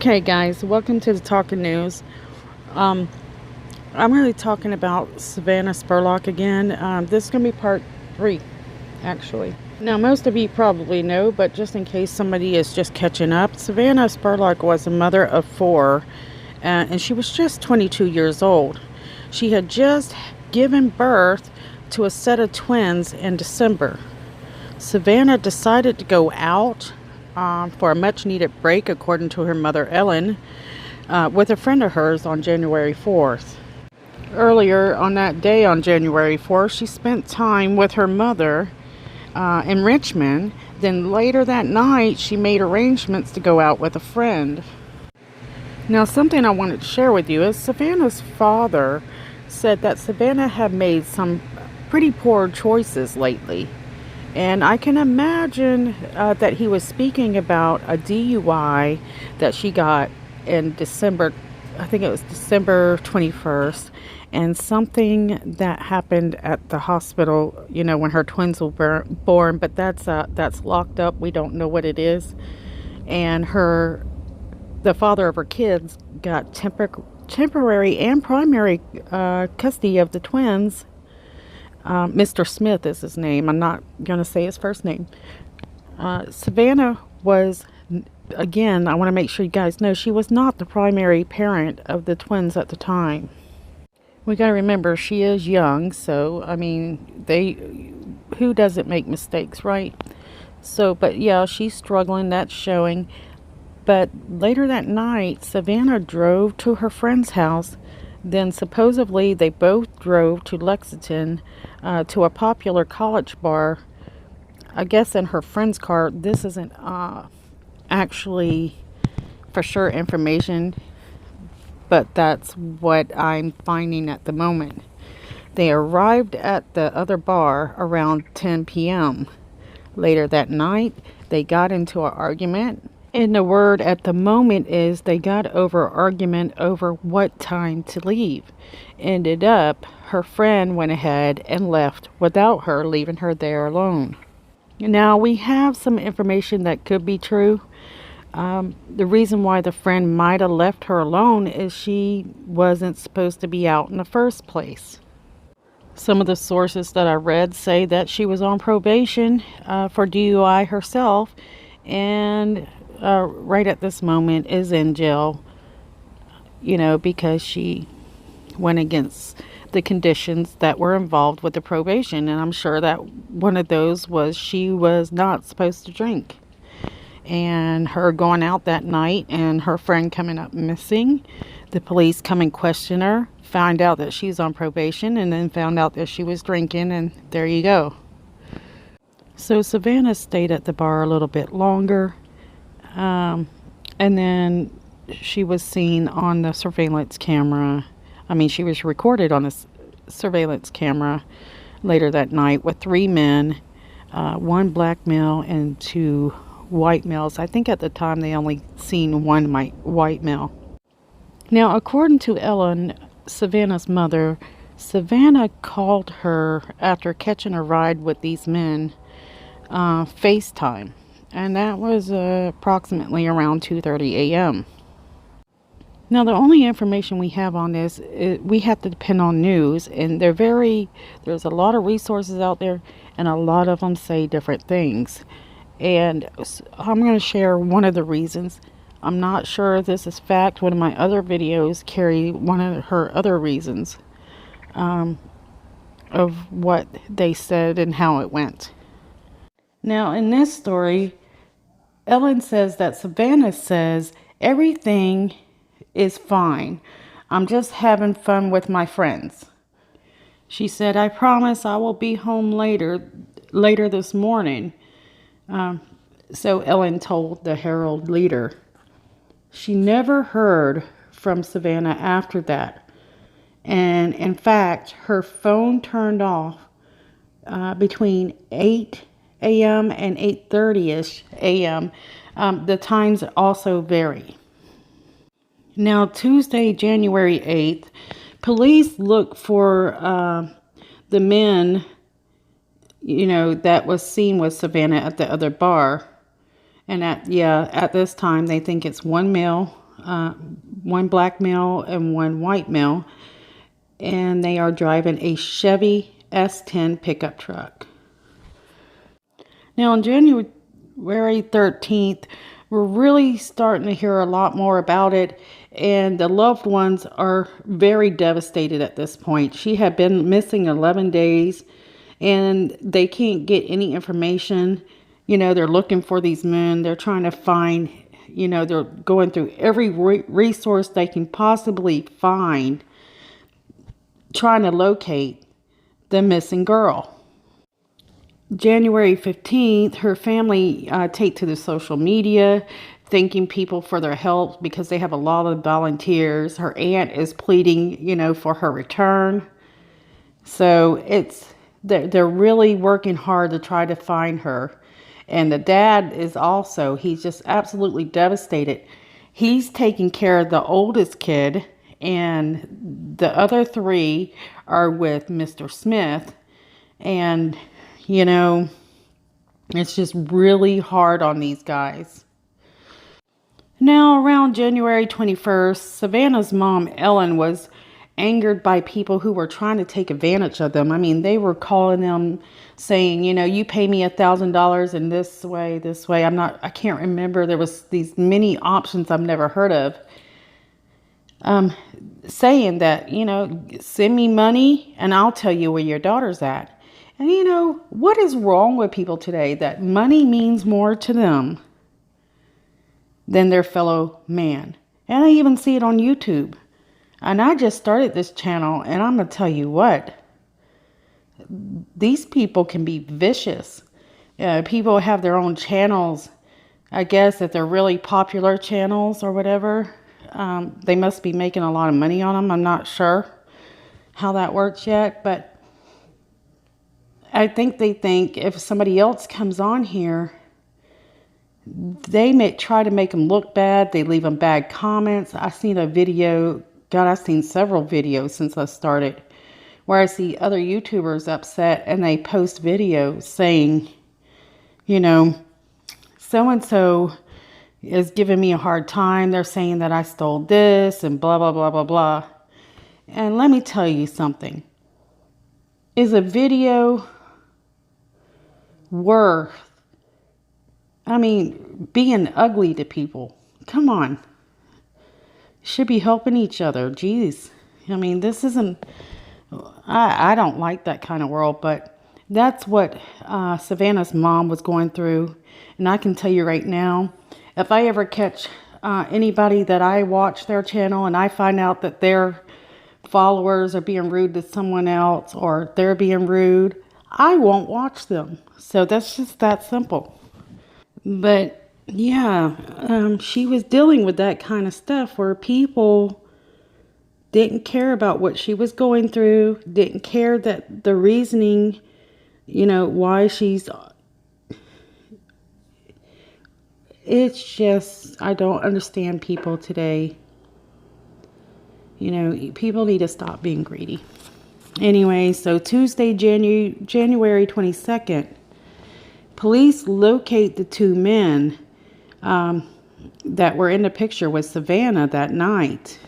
Okay, guys, welcome to the Talking News. I'm really talking about SAVANNAH Spurlock again. This is going to be part 3, actually. Now, most of you probably know, but just in case somebody is just catching up, SAVANNAH Spurlock was a mother of 4, and she was just 22 years old. She had just given birth to a set of twins in December. SAVANNAH decided to go out for a much-needed break, according to her mother, Ellen, with a friend of hers on January 4th. Earlier on that day, on January 4th, she spent time with her mother in Richmond. Then later that night, she made arrangements to go out with a friend. Now, something I wanted to share with you is SAVANNAH's father said that SAVANNAH had made some pretty poor choices lately. And I can imagine that he was speaking about a DUI that she got in December, I think it was December 21st, and something that happened at the hospital, you know, when her twins were born, but that's locked up. We don't know what it is. And the father of her kids got temporary and primary custody of the twins. Mr. Smith is his name. I'm not going to say his first name. SAVANNAH was, again, I want to make sure you guys know, she was not the primary parent of the twins at the time. We got to remember, she is young, so, I mean, who doesn't make mistakes, right? So, but yeah, she's struggling, that's showing. But later that night, SAVANNAH drove to her friend's house. Then supposedly they both drove to Lexington to a popular college bar. I guess in her friend's car. This isn't actually for sure information, but that's what I'm finding at the moment. They arrived at the other bar around 10 p.m. Later that night, they got into an argument. And the word at the moment is they got over argument over what time to leave. Ended up, her friend went ahead and left without her, leaving her there alone. Now, we have some information that could be true. The reason why the friend might have left her alone is she wasn't supposed to be out in the first place. Some of the sources that I read say that she was on probation for DUI herself, and right at this moment is in jail, you know, because she went against the conditions that were involved with the probation. And I'm sure that one of those was she was not supposed to drink. And her going out that night and her friend coming up missing, the police come and question her, find out that she's on probation, and then found out that she was drinking, and there you go. So SAVANNAH stayed at the bar a little bit longer. And then she was seen on the surveillance camera. I mean, she was recorded on the surveillance camera later that night with 3 men, 1 black male and 2 white males. I think at the time they only seen 1 white male. Now, according to Ellen, SAVANNAH's mother, SAVANNAH called her after catching a ride with these men, FaceTime. And that was approximately around 2:30 a.m. Now, the only information we have on this, we have to depend on news. And there's a lot of resources out there, and a lot of them say different things. And I'm going to share one of the reasons. I'm not sure if this is fact. One of my other videos carry one of her other reasons of what they said and how it went. Now, in this story, Ellen says that SAVANNAH says, everything is fine. I'm just having fun with my friends. She said, I promise I will be home later this morning. So Ellen told the Harald Leader. She never heard from SAVANNAH after that. And in fact, her phone turned off between 8 a.m. and 8:30ish a.m. The times also vary. Now, Tuesday, January 8th, police looked for the men, you know, that was seen with SAVANNAH at the other bar. And at this time, they think it's 1 male, one black male and one white male, and they are driving a Chevy S10 pickup truck. Now on January 13th, we're really starting to hear a lot more about it, and the loved ones are very devastated at this point. She had been missing 11 days, and they can't get any information. You know, they're looking for these men. They're trying to find, you know, they're going through every resource they can possibly find, trying to locate the missing girl. January 15th, her family take to the social media, thanking people for their help because they have a lot of volunteers. Her aunt is pleading, you know, for her return. So they're really working hard to try to find her. And the dad is also, he's just absolutely devastated. He's taking care of the oldest kid, and the other three are with Mr. Smith. And you know, it's just really hard on these guys. Now, around January 21st, Savannah's mom, Ellen, was angered by people who were trying to take advantage of them. I mean, they were calling them saying, you know, you pay me $1,000 in this way. I can't remember. There was these many options I've never heard of. Saying that, you know, send me money and I'll tell you where your daughter's at. And you know, what is wrong with people today that money means more to them than their fellow man? And I even see it on YouTube. And I just started this channel, and I'm going to tell you what, these people can be vicious. People have their own channels. I guess if they're really popular channels or whatever, they must be making a lot of money on them. I'm not sure how that works yet, but I think they think if somebody else comes on here, they may try to make them look bad. They leave them bad comments. I've seen a video, God, I've seen several videos since I started, where I see other YouTubers upset and they post videos saying, you know, so-and-so is giving me a hard time. They're saying that I stole this and blah, blah, blah, blah, blah. And let me tell you something. Is a video worth, I mean, being ugly to people? Come on. Should be helping each other. Jeez. I mean, this isn't, I don't like that kind of world, but that's what Savannah's mom was going through. And I can tell you right now, if I ever catch anybody that I watch their channel and I find out that their followers are being rude to someone else or they're being rude, I won't watch them. So that's just that simple. But yeah, she was dealing with that kind of stuff where people didn't care about what she was going through, didn't care that the reasoning, you know, why she's, it's just, I don't understand people today. You know, people need to stop being greedy. Anyway, so Tuesday, January 22nd, police locate the two men that were in the picture with Savannah that night.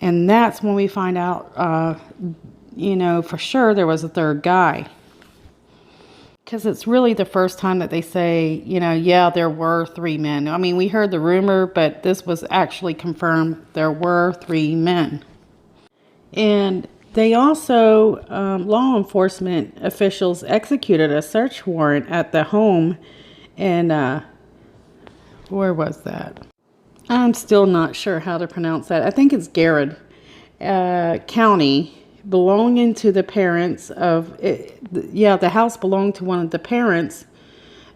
And that's when we find out, you know, for sure there was a third guy. Because it's really the first time that they say, you know, yeah, there were three men. I mean, we heard the rumor, but this was actually confirmed. There were three men. And they also, law enforcement officials executed a search warrant at the home. And where was that? I'm still not sure how to pronounce that. I think it's Garrett County, belonging to the parents of, the house belonged to one of the parents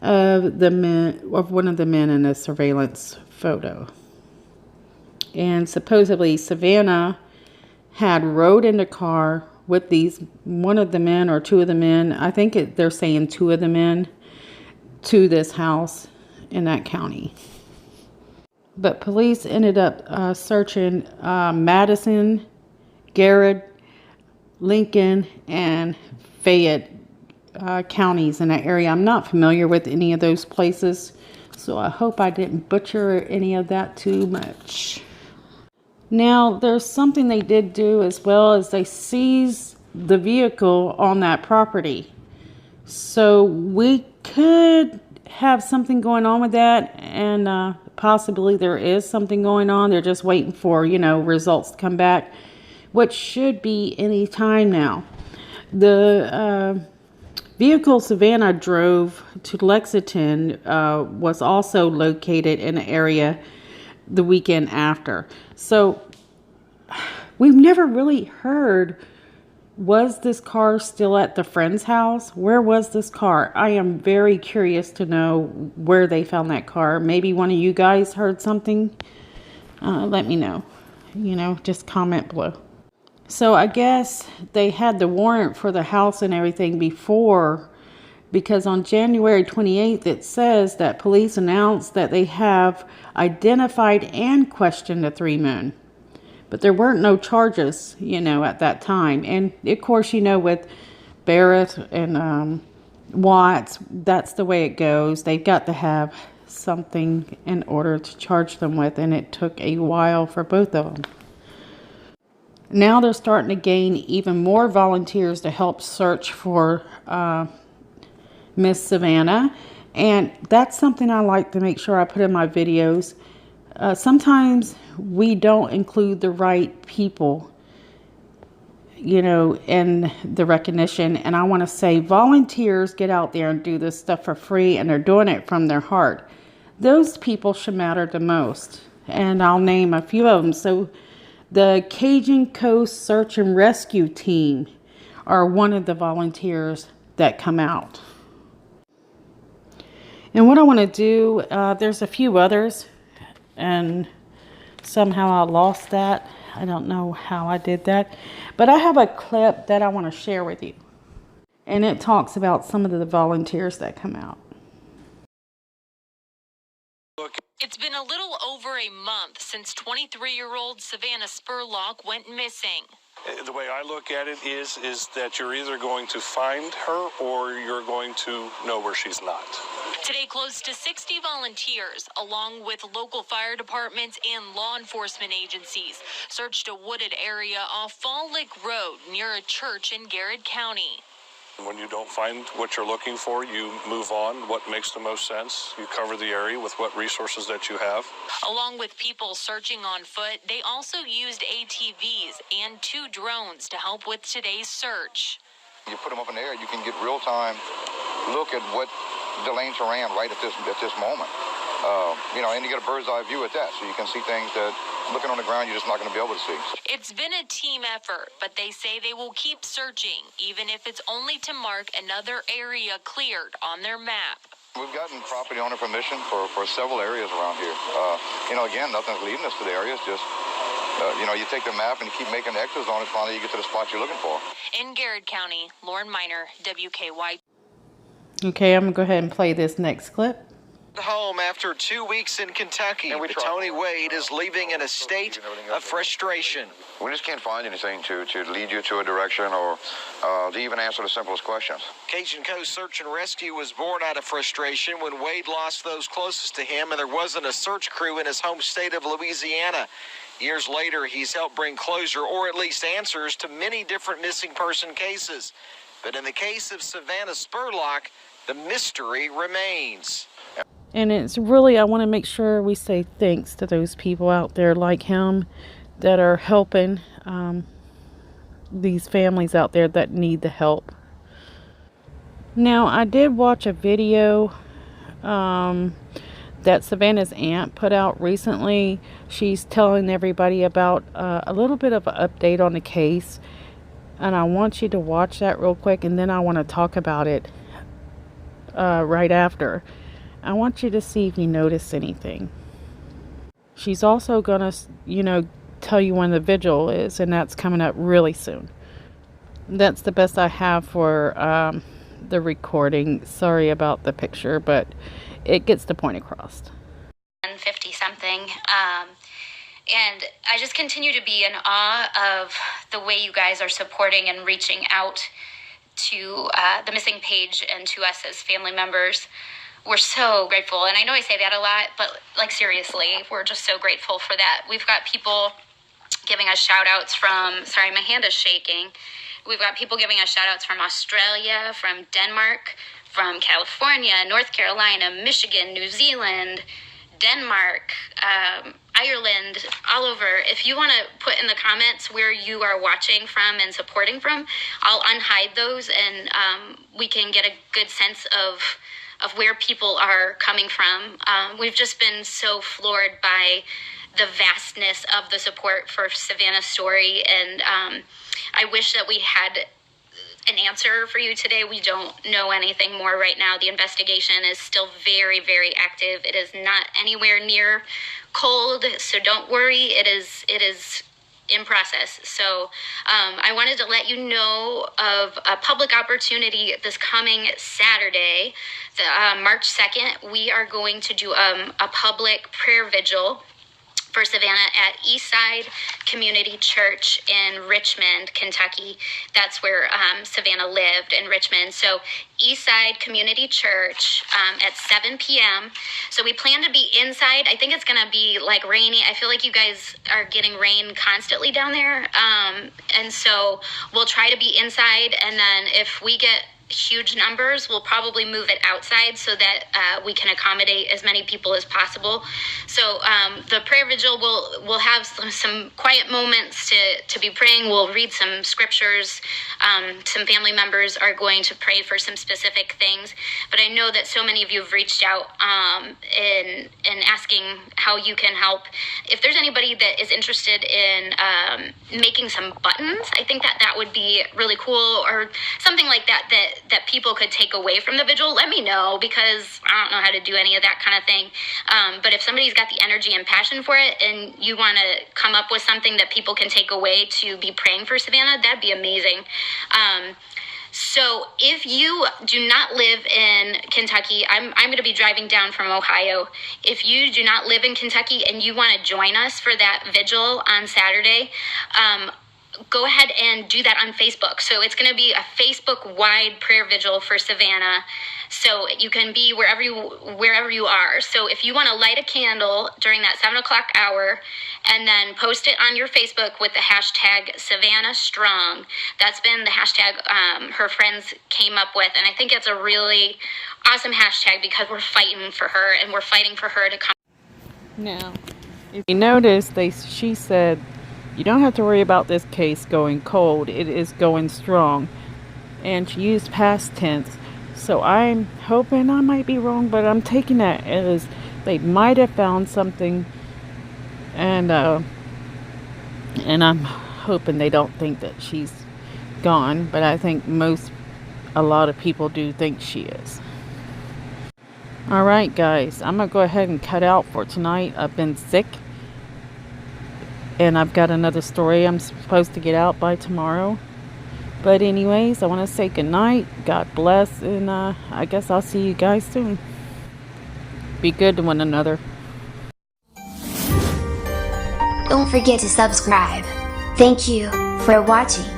of the men, of one of the men in the surveillance photo. And supposedly Savannah had rode in the car with one of the men or two of the men. I think they're saying two of the men to this house in that county. But police ended up searching Madison, Garrett, Lincoln, and Fayette counties in that area. I'm not familiar with any of those places, So I hope I didn't butcher any of that too much. Now, there's something they did do as well, as they seized the vehicle on that property. So we could have something going on with that, and possibly there is something going on. They're just waiting for, results to come back, which should be any time now. The vehicle Savannah drove to Lexington was also located in the area the weekend after. So we've never really heard, was this car still at the friend's house? Where was this car? I am very curious to know where they found that car. Maybe one of you guys heard something. Let me know. Just comment below. So I guess they had the warrant for the house and everything before, because on January 28th it says that police announced that they have identified and questioned the three men. But there weren't no charges, at that time. And of course, with Barrett and Watts, that's the way it goes. They've got to have something in order to charge them with, and it took a while for both of them. Now they're starting to gain even more volunteers to help search for Miss Savannah. And that's something I like to make sure I put in my videos. Sometimes we don't include the right people, in the recognition. And I want to say, volunteers get out there and do this stuff for free, and they're doing it from their heart. Those people should matter the most. And I'll name a few of them. So the Cajun Coast Search and Rescue Team are one of the volunteers that come out. And what I want to do, there's a few others, and somehow I lost that. I don't know how I did that. But I have a clip that I want to share with you. And it talks about some of the volunteers that come out. It's been a little over a month since 23-year-old Savannah Spurlock went missing. The way I look at it is that you're either going to find her or you're going to know where she's not. Today, close to 60 volunteers, along with local fire departments and law enforcement agencies, searched a wooded area off Fall Lake Road near a church in Garrett County. When you don't find what you're looking for, you move on. What makes the most sense? You cover the area with what resources that you have. Along with people searching on foot, they also used ATVs and 2 drones to help with today's search. You put them up in the air, you can get real-time look at what the lanes are ran right at this moment. And you get a bird's eye view at that, so you can see things that looking on the ground you're just not going to be able to see. It's been a team effort, but they say they will keep searching, even if it's only to mark another area cleared on their map. We've gotten property owner permission for several areas around here. Again, nothing's leading us to the areas, just you take the map and you keep making X's on it, finally you get to the spot you're looking for. In Garrett County, Lauren Miner, WKYT. Okay, I'm going to go ahead and play this next clip. Home after 2 weeks in Kentucky, but Tony Wade is leaving in a state of frustration. We just can't find anything to lead you to a direction or to even answer the simplest questions. Cajun Coast Search and Rescue was born out of frustration when Wade lost those closest to him and there wasn't a search crew in his home state of Louisiana. Years later, he's helped bring closure or at least answers to many different missing person cases. But in the case of Savannah Spurlock, the mystery remains. And it's really, I want to make sure we say thanks to those people out there like him that are helping these families out there that need the help. Now, I did watch a video that Savannah's aunt put out recently. She's telling everybody about a little bit of an update on the case. And I want you to watch that real quick, and then I want to talk about it right after. I want you to see if you notice anything. She's also going to, tell you when the vigil is, and that's coming up really soon. That's the best I have for the recording. Sorry about the picture, but it gets the point across. 50 something. And I just continue to be in awe of the way you guys are supporting and reaching out to the missing page and to us as family members. we're so grateful. And I know I say that a lot, but like seriously, we're just so grateful for that. We've got people giving us shout outs from, sorry, my hand is shaking. We've got people giving us shout outs from Australia, from Denmark, from California, North Carolina, Michigan, New Zealand, Denmark, Ireland, all over. If you want to put in the comments where you are watching from and supporting from, I'll unhide those, and we can get a good sense of where people are coming from. We've just been so floored by the vastness of the support for Savannah's story, and I wish that we had an answer for you today. We don't know anything more right now. The investigation is still very, very active. It is not anywhere near cold, so don't worry. It is in process. So I wanted to let you know of a public opportunity this coming Saturday, March 2nd. We are going to do a public prayer vigil for Savannah at Eastside Community Church in Richmond, Kentucky. That's where Savannah lived, in Richmond. So Eastside Community Church at 7 p.m. So we plan to be inside. I think it's going to be like rainy. I feel like you guys are getting rain constantly down there. And so we'll try to be inside. And then if we get huge numbers, we'll probably move it outside so that we can accommodate as many people as possible. So the prayer vigil will have some quiet moments to be praying. We'll read some scriptures. Some family members are going to pray for some specific things. But I know that so many of you have reached out in asking how you can help. If there's anybody that is interested in making some buttons, I think that would be really cool, or something like that people could take away from the vigil. Let me know, because I don't know how to do any of that kind of thing. But if somebody's got the energy and passion for it, and you want to come up with something that people can take away to be praying for Savannah, that'd be amazing. So if you do not live in Kentucky, I'm going to be driving down from Ohio. If you do not live in Kentucky and you want to join us for that vigil on Saturday, go ahead and do that on Facebook. So it's going to be a Facebook-wide prayer vigil for Savannah. So you can be wherever you are. So if you want to light a candle during that 7 o'clock hour and then post it on your Facebook with the hashtag Savannah Strong, that's been the hashtag her friends came up with. And I think it's a really awesome hashtag, because we're fighting for her, and we're fighting for her to come. Now, if you notice, she said, you don't have to worry about this case going cold. It is going strong. And she used past tense. So I'm hoping, I might be wrong, but I'm taking that as they might have found something. And I'm hoping they don't think that she's gone. But I think a lot of people do think she is. Alright guys, I'm going to go ahead and cut out for tonight. I've been sick. And I've got another story I'm supposed to get out by tomorrow. But anyways, I want to say goodnight. God bless. And I guess I'll see you guys soon. Be good to one another. Don't forget to subscribe. Thank you for watching.